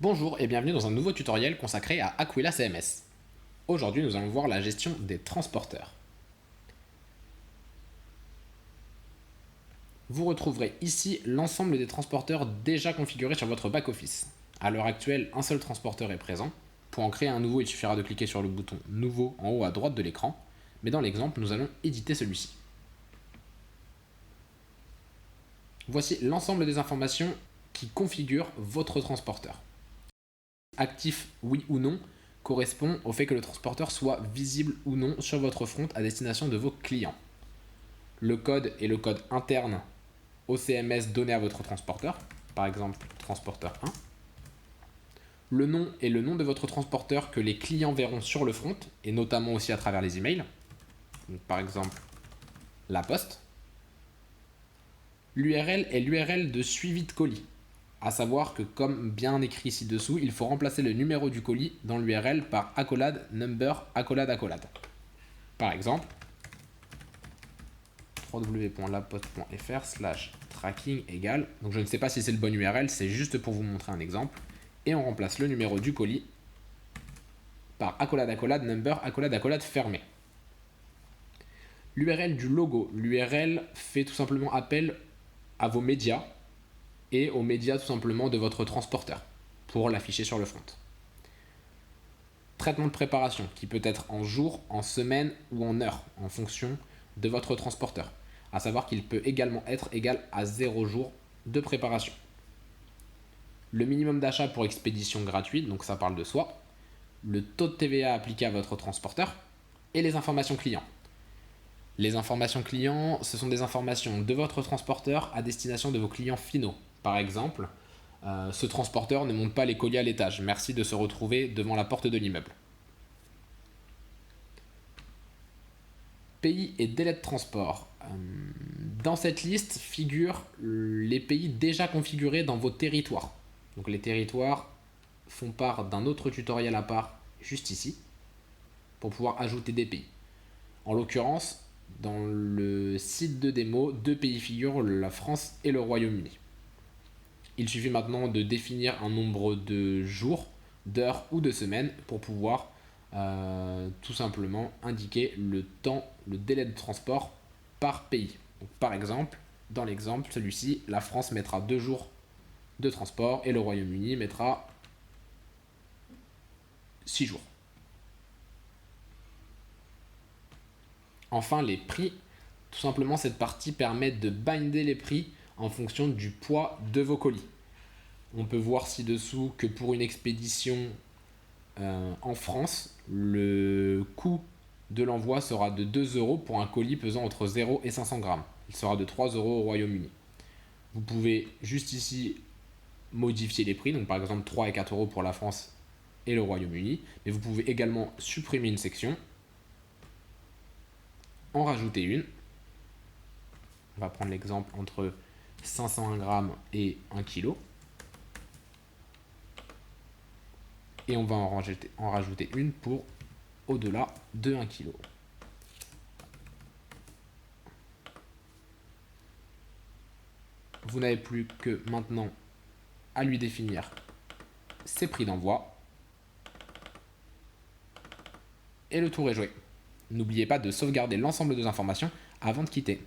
Bonjour et bienvenue dans un nouveau tutoriel consacré à Aquila CMS. Aujourd'hui, nous allons voir la gestion des transporteurs. Vous retrouverez ici l'ensemble des transporteurs déjà configurés sur votre back-office. À l'heure actuelle, un seul transporteur est présent. Pour en créer un nouveau, il suffira de cliquer sur le bouton « Nouveau » en haut à droite de l'écran. Mais dans l'exemple, nous allons éditer celui-ci. Voici l'ensemble des informations qui configurent votre transporteur. Actif oui ou non correspond au fait que le transporteur soit visible ou non sur votre front à destination de vos clients. Le code est le code interne au CMS donné à votre transporteur, par exemple transporteur 1. Le nom est le nom de votre transporteur que les clients verront sur le front, et notamment aussi à travers les emails. Donc, par exemple, la poste. L'URL est l'URL de suivi de colis. À savoir que, comme bien écrit ci-dessous, il faut remplacer le numéro du colis dans l'URL par accolade number accolade. Par exemple, www.laposte.fr/tracking égale, donc je ne sais pas si c'est le bon URL, c'est juste pour vous montrer un exemple, et on remplace le numéro du colis par accolade number accolade fermé. L'URL du logo, l'URL fait tout simplement appel à vos médias et aux médias tout simplement de votre transporteur pour l'afficher sur le front. Traitement de préparation qui peut être en jours, en semaines ou en heures en fonction de votre transporteur. À savoir qu'il peut également être égal à 0 jours de préparation. Le minimum d'achat pour expédition gratuite, donc ça parle de soi. Le taux de TVA appliqué à votre transporteur et les informations clients. Les informations clients, ce sont des informations de votre transporteur à destination de vos clients finaux. Par exemple, ce transporteur ne monte pas les colis à l'étage. Merci de se retrouver devant la porte de l'immeuble. Pays et délai de transport. Dans cette liste figurent les pays déjà configurés dans vos territoires. Donc les territoires font part d'un autre tutoriel à part juste ici pour pouvoir ajouter des pays. En l'occurrence, dans le site de démo, 2 pays figurent, la France et le Royaume-Uni. Il suffit maintenant de définir un nombre de jours, d'heures ou de semaines pour pouvoir tout simplement indiquer le temps, le délai de transport par pays. Donc, par exemple, dans l'exemple, celui-ci, la France mettra 2 jours de transport et le Royaume-Uni mettra 6 jours. Enfin, les prix. Tout simplement, cette partie permet de binder les prix en fonction du poids de vos colis. On peut voir ci-dessous que pour une expédition en France, le coût de l'envoi sera de 2 euros pour un colis pesant entre 0 et 500 grammes. Il sera de 3 euros au Royaume-Uni. Vous pouvez juste ici modifier les prix, donc par exemple 3 et 4 euros pour la France et le Royaume-Uni, mais vous pouvez également supprimer une section, en rajouter une. On va prendre l'exemple entre 501 grammes et 1 kg. Et on va en rajouter une pour au-delà de 1 kg. Vous n'avez plus que maintenant à lui définir ses prix d'envoi. Et le tour est joué. N'oubliez pas de sauvegarder l'ensemble des informations avant de quitter.